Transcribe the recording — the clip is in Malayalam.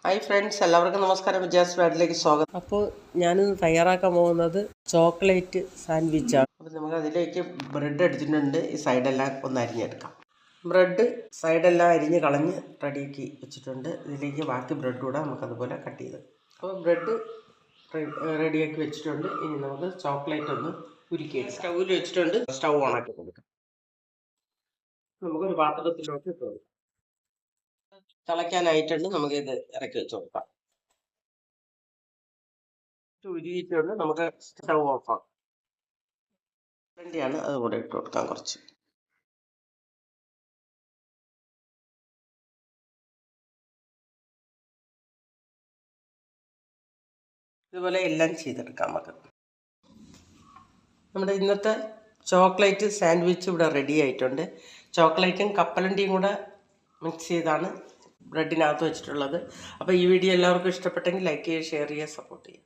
ഹായ് ഫ്രണ്ട്സ്, എല്ലാവർക്കും നമസ്കാരം. വിജയാസ് വേഡിലേക്ക് സ്വാഗതം. അപ്പോൾ ഞാനിന്ന് തയ്യാറാക്കാൻ പോകുന്നത് ചോക്ലേറ്റ് സാൻഡ്വിച്ചാണ്. അപ്പോൾ നമുക്ക് അതിലേക്ക് ബ്രെഡ് എടുത്തിട്ടുണ്ട്. ഈ സൈഡെല്ലാം ഒന്ന് അരിഞ്ഞെടുക്കാം. ബ്രെഡ് സൈഡെല്ലാം അരിഞ്ഞ് കളഞ്ഞ് റെഡിയാക്കി വെച്ചിട്ടുണ്ട്. ഇതിലേക്ക് ബാക്കി ബ്രെഡ് കൂടെ നമുക്കതുപോലെ കട്ട് ചെയ്ത്. അപ്പോൾ ബ്രെഡ് റെഡിയാക്കി വെച്ചിട്ടുണ്ട്. ഇനി നമുക്ക് ചോക്ലേറ്റ് ഒന്ന് ഉരുക്കി സ്റ്റൗവിൽ വെച്ചിട്ടുണ്ട്. സ്റ്റൗ ഓണാക്കി കൊടുക്കാം. നമുക്കൊരു പാത്രത്തിലോട്ട് ഇട്ട് കൊടുക്കാം. തിളയ്ക്കാനായിട്ടുണ്ട്. നമുക്കിത് ഇറക്കി വെച്ച് കൊടുക്കാം. ഉരുകിയിട്ടുണ്ട്. നമുക്ക് സ്റ്റൗ ഓഫാക്കാം. വേണ്ടിയാണ് അത് കൂടെ ഇട്ട് കൊടുക്കാം കുറച്ച്. ഇതുപോലെ എല്ലാം ചെയ്തെടുക്കാം നമുക്ക്. നമ്മുടെ ഇന്നത്തെ ചോക്ലേറ്റ് സാൻഡ്വിച്ച് ഇവിടെ റെഡി ആയിട്ടുണ്ട്. ചോക്ലേറ്റും കപ്പലണ്ടിയും കൂടെ മിക്സ് ചെയ്താണ് ബ്രെഡിനകത്ത് വെച്ചിട്ടുള്ളത്. അപ്പോൾ ഈ വീഡിയോ എല്ലാവർക്കും ഇഷ്ടപ്പെട്ടെങ്കിൽ ലൈക്ക് ചെയ്യുക, ഷെയർ ചെയ്യുക, സപ്പോർട്ട് ചെയ്യുക.